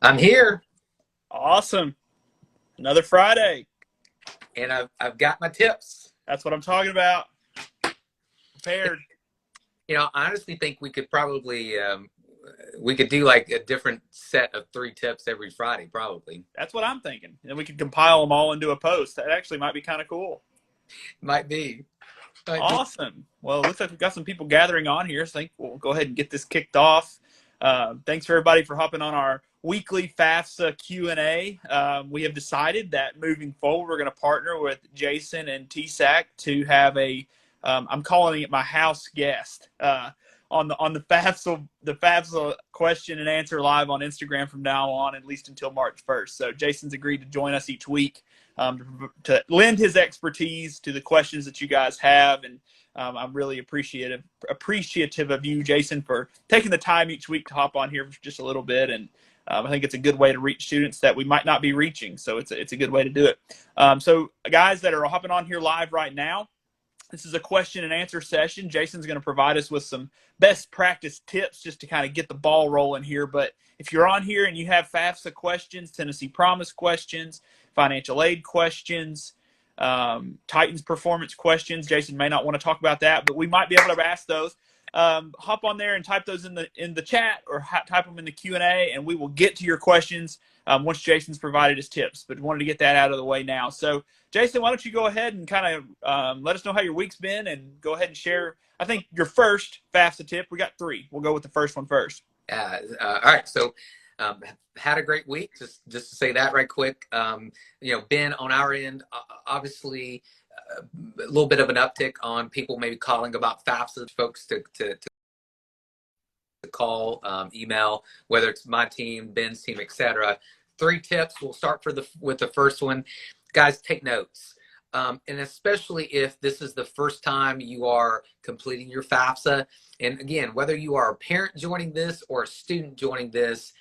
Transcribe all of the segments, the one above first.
I'm here, Awesome. Another Friday. and I've got my tips. That's what I'm talking about. Prepared. I honestly think we could do like a different set of three tips every Friday, probably. That's what I'm thinking. And we could compile them all into a post. That actually might be kind of cool. Might be, might be. Awesome. Well, it looks like we've got some people gathering on here, so I think we'll go ahead and get this kicked off. Thanks for everybody for hopping on our weekly FAFSA Q&A. We have decided that moving forward, we're going to partner with Jason and TSAC to have I'm calling it my house guest on the FAFSA question and answer live on Instagram from now on, at least until March 1st. So Jason's agreed to join us each week to lend his expertise to the questions that you guys have. And I'm really appreciative of you, Jason, for taking the time each week to hop on here for just a little bit. And I think it's a good way to reach students that we might not be reaching. So it's a good way to do it. So guys that are hopping on here live right now, this is a question and answer session. Jason's going to provide us with some best practice tips just to kind of get the ball rolling here. But if you're on here and you have FAFSA questions, Tennessee Promise questions, financial aid questions, Titans performance questions, Jason may not want to talk about that, but we might be able to ask those. Hop on there and type those in the chat or type them in the Q&A, and we will get to your questions once Jason's provided his tips. But wanted to get that out of the way now. So Jason, why don't you go ahead and kind of let us know how your week's been and go ahead and share, I think, your first FAFSA tip. We got three. We'll go with the first one first. All right, so had a great week. Just to say that right quick. Ben, on our end, obviously a little bit of an uptick on people maybe calling about FAFSA, folks to call, email, whether it's my team, Ben's team, etc. Three tips. We'll start with the first one. Guys, take notes. And especially if this is the first time you are completing your FAFSA. And again, whether you are a parent joining this or a student joining this,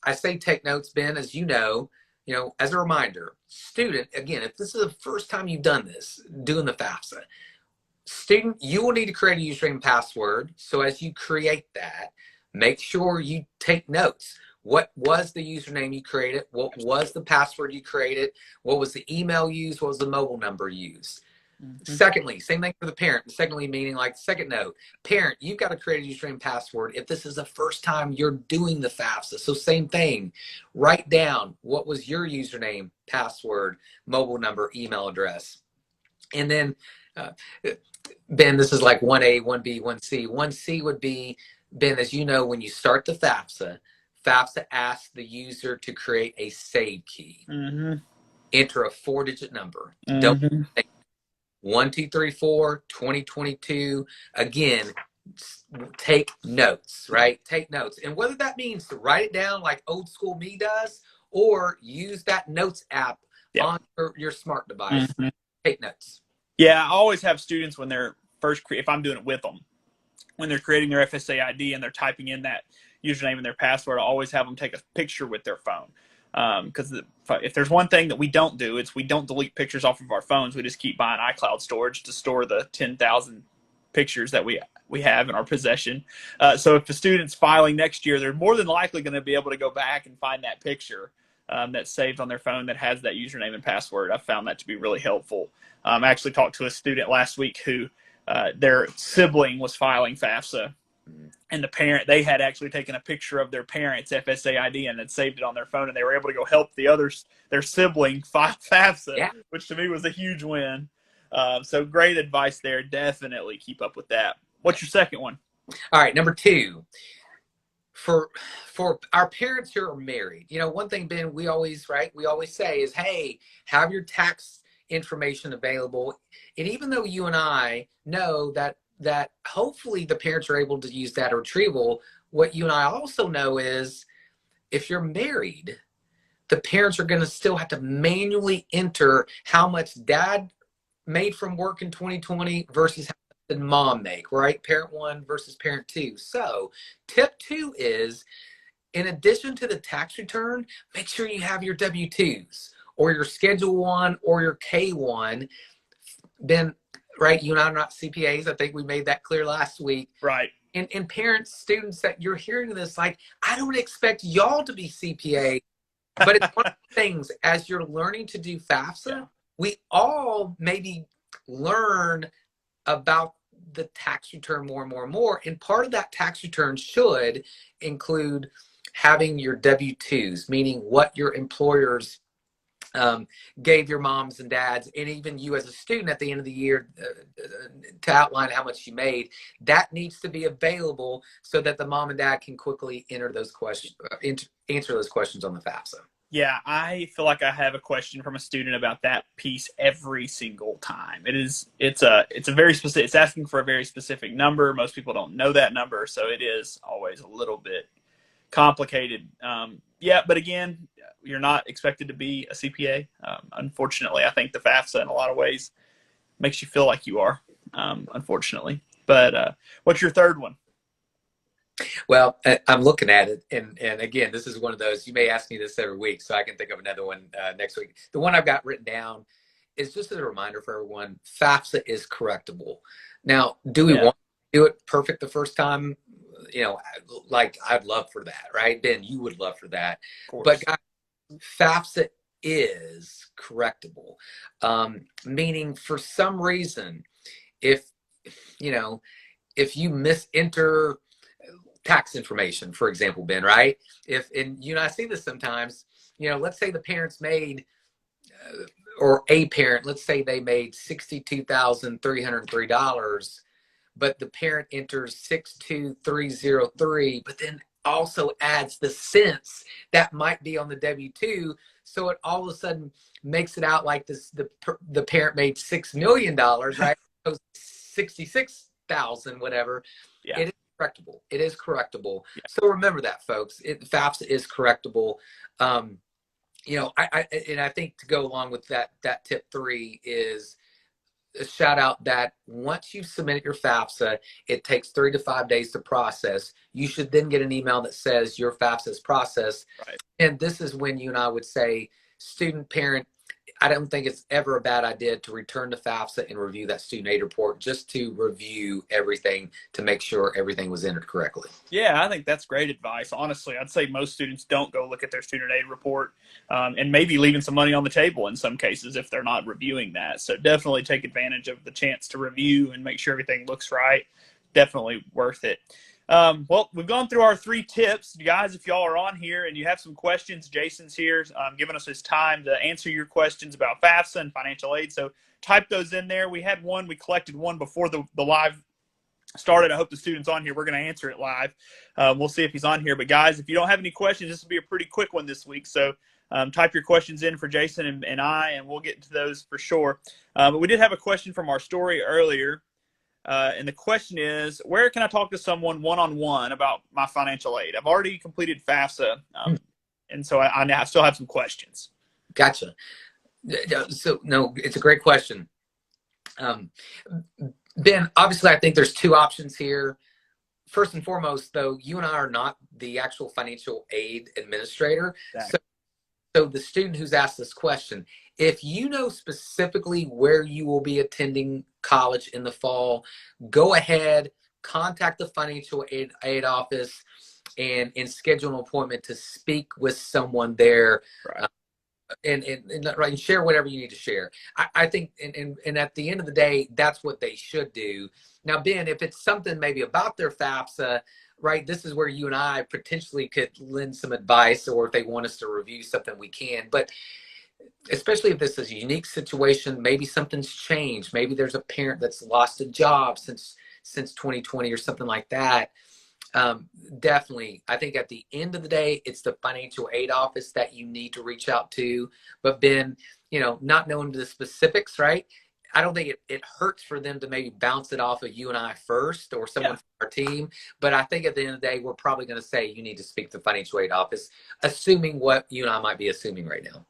I say take notes, Ben, as as a reminder, student, again, if this is the first time you've done this, doing the FAFSA, student, you will need to create a username and password. So as you create that, make sure you take notes. What was the username you created? What was the password you created? What was the email used? What was the mobile number used? Mm-hmm. Secondly, same thing for the parent. Secondly, meaning like second note, parent, you've got to create a username and password if this is the first time you're doing the FAFSA. So same thing, write down what was your username, password, mobile number, email address. And then, Ben, this is like 1A, 1B, 1C. 1C would be, Ben, as you know, when you start the FAFSA asks the user to create a save key. Mm-hmm. Enter a 4-digit number. Mm-hmm. Don't 1234 2022. Again, take notes, right? Take notes. And whether that means to write it down like old school me does, or use that notes app on your smart device. Mm-hmm. Take notes. Yeah, I always have students when they're if I'm doing it with them, when they're creating their FSA ID and they're typing in that username and their password, I always have them take a picture with their phone. Because if there's one thing that we don't do, it's we don't delete pictures off of our phones. We just keep buying iCloud storage to store the 10,000 pictures that we have in our possession. So if the student's filing next year, they're more than likely going to be able to go back and find that picture that's saved on their phone that has that username and password. I found that to be really helpful. I actually talked to a student last week who their sibling was filing FAFSA. And the parent, they had actually taken a picture of their parents' FSA ID and had saved it on their phone, and they were able to go help the others, their sibling, file FAFSA, which to me was a huge win. So great advice there. Definitely keep up with that. What's your second one? All right, number 2. For our parents who are married, one thing, Ben, we always say is, hey, have your tax information available. And even though you and I know that hopefully the parents are able to use that retrieval, what you and I also know is if you're married, the parents are going to still have to manually enter how much dad made from work in 2020 versus how much did mom make, right? Parent 1 versus parent 2. So tip 2 is, in addition to the tax return, make sure you have your W-2s or your Schedule 1 or your K-1. Then, right, you and I are not CPAs. I think we made that clear last week. Right. And parents, students that you're hearing this, like, I don't expect y'all to be CPA, but it's one of the things as you're learning to do FAFSA, Yeah. we all maybe learn about the tax return more and more and more. And part of that tax return should include having your W-2s, meaning what your employers gave your moms and dads, and even you as a student at the end of the year to outline how much you made. That needs to be available so that the mom and dad can quickly enter those questions, answer those questions on the FAFSA. Yeah, I feel like I have a question from a student about that piece every single time. It's a very specific. It's asking for a very specific number. Most people don't know that number, so it is always a little bit complicated. Yeah, but again, you're not expected to be a CPA. Unfortunately, I think the FAFSA in a lot of ways makes you feel like you are. Unfortunately, but what's your third one? Well, I'm looking at it, and again, this is one of those, you may ask me this every week, so I can think of another one next week. The one I've got written down is just as a reminder for everyone, FAFSA is correctable. Now, do we want to do it perfect the first time? You know, like, I'd love for that, right? Ben, you would love for that. But guys, FAFSA is correctable, meaning for some reason, if you misenter tax information, for example, Ben, right? And I see this sometimes, let's say the parents made, or a parent, let's say they made $62,303, but the parent enters 62303, but then also adds the cents that might be on the W-2. So it all of a sudden makes it out like the parent made $6 million, right? So 66,000, whatever. Yeah. It is correctable. It is correctable. Yeah. So remember that, folks. FAFSA is correctable. I think to go along with that tip 3 is a shout out that once you've submitted your FAFSA, it takes 3 to 5 days to process. You should then get an email that says your FAFSA is processed. Right. And this is when you and I would say, student, parent, I don't think it's ever a bad idea to return to FAFSA and review that student aid report, just to review everything to make sure everything was entered correctly. Yeah, I think that's great advice. Honestly, I'd say most students don't go look at their student aid report, and maybe leaving some money on the table in some cases if they're not reviewing that. So definitely take advantage of the chance to review and make sure everything looks right. Definitely worth it. Well, we've gone through our 3 tips. You guys, if y'all are on here and you have some questions, Jason's here giving us his time to answer your questions about FAFSA and financial aid. So type those in there. We collected one before the live started. I hope the student's on here. We're going to answer it live. We'll see if he's on here. But guys, if you don't have any questions, this will be a pretty quick one this week. So type your questions in for Jason and we'll get into those for sure. But we did have a question from our story earlier. And the question is, where can I talk to someone one-on-one about my financial aid? I've already completed FAFSA, and so I still have some questions. Gotcha. So, no, it's a great question. Ben, obviously, I think there's 2 options here. First and foremost, though, you and I are not the actual financial aid administrator. Exactly. So the student who's asked this question, if you know specifically where you will be attending college in the fall, go ahead, contact the financial aid office and schedule an appointment to speak with someone there. Right. And share whatever you need to share. I think, and at the end of the day, that's what they should do. Now, Ben, if it's something maybe about their FAFSA, right, this is where you and I potentially could lend some advice, or if they want us to review something, we can. But especially if this is a unique situation, maybe something's changed. Maybe there's a parent that's lost a job since 2020 or something like that. Definitely, I think at the end of the day, it's the financial aid office that you need to reach out to. But Ben, not knowing the specifics, right? I don't think it hurts for them to maybe bounce it off of you and I first, or someone from our team. But I think at the end of the day, we're probably going to say you need to speak to the financial aid office, assuming what you and I might be assuming right now.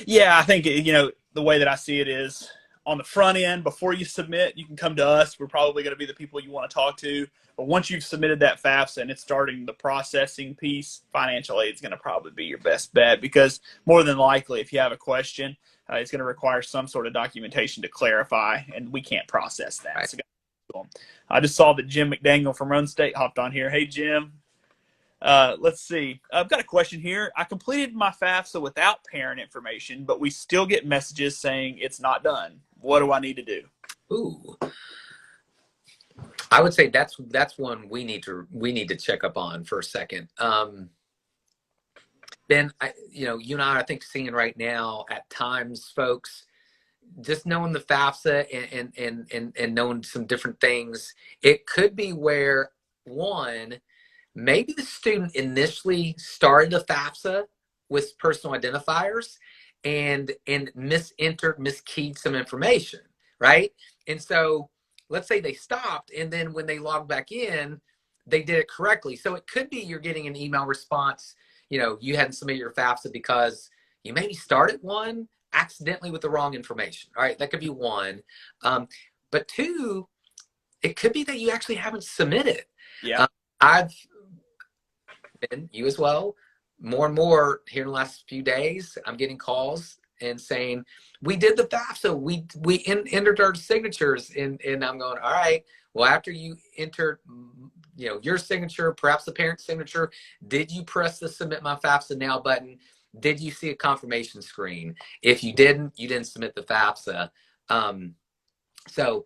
Yeah, I think, the way that I see it is, on the front end, before you submit, you can come to us. We're probably going to be the people you want to talk to. But once you've submitted that FAFSA and it's starting the processing piece, financial aid is going to probably be your best bet, because more than likely, if you have a question, it's going to require some sort of documentation to clarify, and we can't process that. Right. So them. I just saw that Jim McDaniel from Run State hopped on here. Hey, Jim. Let's see. I've got a question here. I completed my FAFSA without parent information, but we still get messages saying it's not done. What do I need to do? Ooh, I would say that's one we need to check up on for a second. Ben, you and I think seeing right now at times, folks, just knowing the FAFSA and knowing some different things, it could be where one, maybe the student initially started a FAFSA with personal identifiers and miskeyed some information, right? And so let's say they stopped, and then when they logged back in, they did it correctly. So it could be you're getting an email response, you hadn't submitted your FAFSA because you maybe started one accidentally with the wrong information. All right, that could be one. But two, it could be that you actually haven't submitted. Yeah. I've been, you as well, more and more here in the last few days, I'm getting calls and saying, we did the FAFSA, we entered our signatures, and I'm going, all right, well, after you entered your signature, perhaps the parent's signature, did you press the submit my FAFSA now button? Did you see a confirmation screen? If you didn't, you didn't submit the FAFSA. So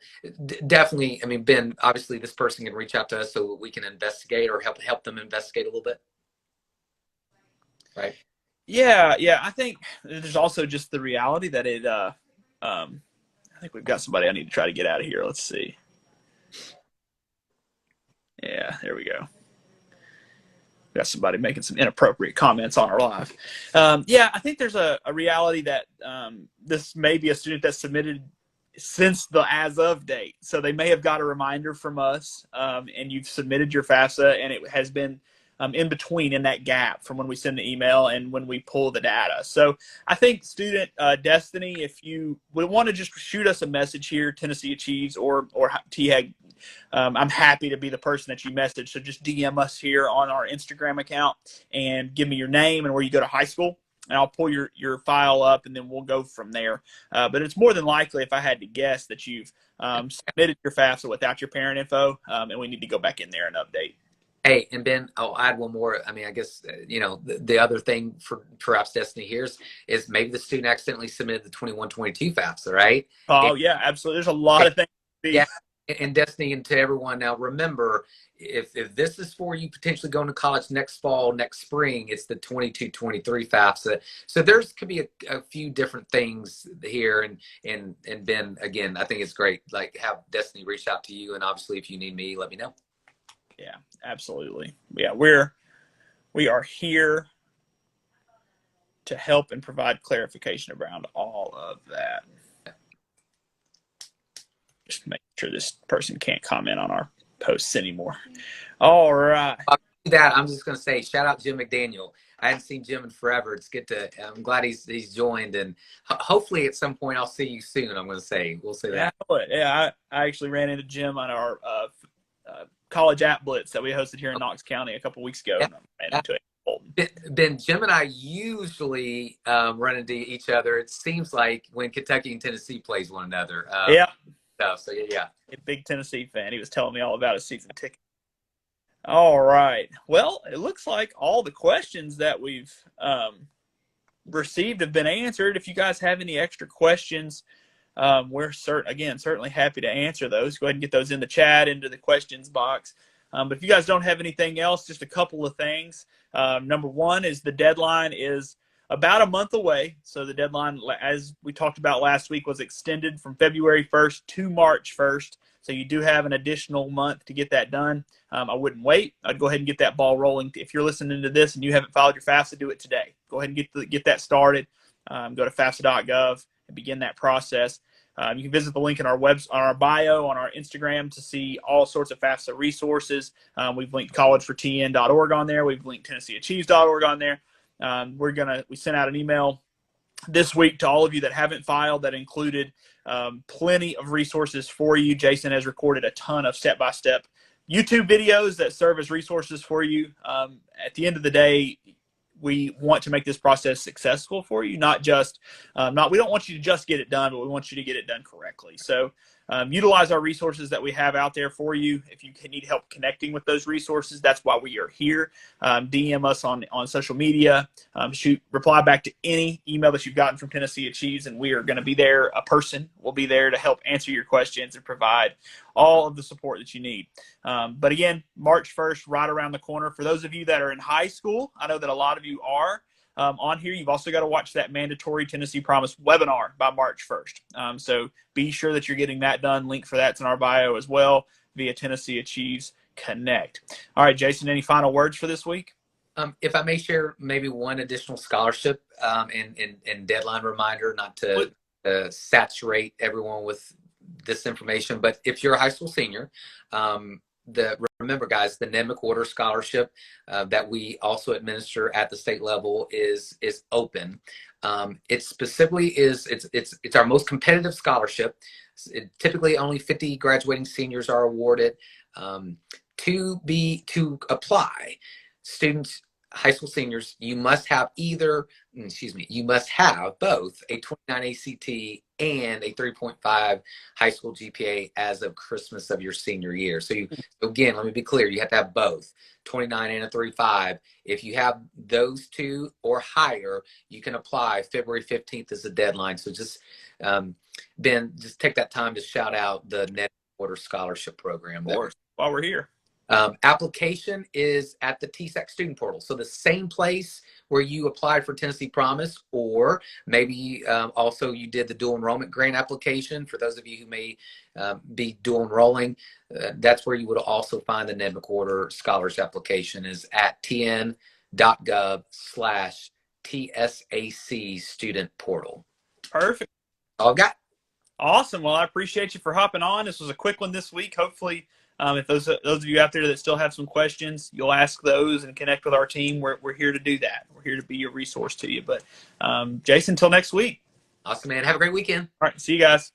definitely, I mean, Ben, obviously this person can reach out to us so we can investigate or help them investigate a little bit. Right. Yeah. I think there's also just the reality that I think we've got somebody I need to try to get out of here. Let's see. Yeah, there we go. Got somebody making some inappropriate comments on our live. I think there's a reality that this may be a student that submitted since the as of date. So they may have got a reminder from us, and you've submitted your FAFSA, and it has been in between, in that gap from when we send the email and when we pull the data. So I think student Destiny, if you would want to just shoot us a message here, Tennessee Achieves or THEG, I'm happy to be the person that you message. So just DM us here on our Instagram account and give me your name and where you go to high school, and I'll pull your file up, and then we'll go from there. But it's more than likely, if I had to guess, that you've submitted your FAFSA without your parent info, and we need to go back in there and update. Hey, and Ben, I'll add one more. I mean, I guess, the other thing for perhaps Destiny here is maybe the student accidentally submitted the 21-22 FAFSA, right? Oh, yeah, absolutely. There's a lot of things. Yeah. And Destiny, and to everyone now, remember, if this is for you potentially going to college next fall, next spring, it's the 22-23 FAFSA. So there's could be a few different things here. And Ben, again, I think it's great. Like, have Destiny reach out to you, and obviously if you need me, let me know. Yeah, absolutely. Yeah, we are here to help and provide clarification around all of that. Just make sure this person can't comment on our posts anymore. All right. That I'm just going to say, shout out Jim McDaniel. I hadn't seen Jim in forever. It's good to. I'm glad he's joined, and hopefully at some point I'll see you soon. I'm going to say we'll say that. Yeah, I actually ran into Jim on our college app blitz that we hosted here in Knox County a couple weeks ago. Yeah. And I ran into it. Ben, Jim and I usually run into each other. It seems like when Kentucky and Tennessee plays one another. So yeah. A big Tennessee fan. He was telling me all about his season ticket. All right. Well, it looks like all the questions that we've received have been answered. If you guys have any extra questions, we're certainly happy to answer those. Go ahead and get those in the chat, into the questions box. But if you guys don't have anything else, just a couple of things. Number one is the deadline is about a month away. So the deadline, as we talked about last week, was extended from February 1st to March 1st. So you do have an additional month to get that done. I wouldn't wait. I'd go ahead and get that ball rolling. If you're listening to this and you haven't filed your FAFSA, do it today. Go ahead and get that started. Go to FAFSA.gov and begin that process. You can visit the link in our on our bio, on our Instagram, to see all sorts of FAFSA resources. We've linked collegefortn.org on there. We've linked TennesseeAchieves.org on there. We sent out an email this week to all of you that haven't filed that included plenty of resources for you. Jason has recorded a ton of step-by-step YouTube videos that serve as resources for you. At the end of the day, we want to make this process successful for you, not just we don't want you to just get it done, but we want you to get it done correctly. So utilize our resources that we have out there for you. If you need help connecting with those resources, that's why we are here. DM us on social media. Reply back to any email that you've gotten from Tennessee Achieves, and we are going to be there. A person will be there to help answer your questions and provide all of the support that you need. But again, March 1st, right around the corner. For those of you that are in high school, I know that a lot of you are on here. You've also got to watch that mandatory Tennessee Promise webinar by March 1st. So be sure that you're getting that done. Link for that's in our bio as well via Tennessee Achieves Connect. All right, Jason, any final words for this week? If I may share maybe one additional scholarship and deadline reminder, not to saturate everyone with this information, but if you're a high school senior, remember, guys, the Ned McWhorter Scholarship that we also administer at the state level is open. It specifically it's our most competitive scholarship. Typically, only 50 graduating seniors are awarded. To apply, students, high school seniors, you must have both a 29 ACT and a 3.5 high school GPA as of Christmas of your senior year. So again, let me be clear, you have to have both 29 and a 3.5. If you have those two or higher, you can apply. February 15th is the deadline. So just Ben, just take that time to shout out the Ned McWhorter Scholarship Program. Of course, while we're here. Application is at the TSAC student portal. So the same place where you applied for Tennessee Promise, or maybe also you did the dual enrollment grant application. For those of you who may be dual enrolling, that's where you would also find the Ned McWhorter Scholars application is at tn.gov/TSAC student portal. Perfect. All I've got. Awesome. Well, I appreciate you for hopping on. This was a quick one this week. Hopefully, if those of you out there that still have some questions, you'll ask those and connect with our team. We're here to do that. We're here to be a resource to you. But Jason, until next week. Awesome, man. Have a great weekend. All right. See you guys.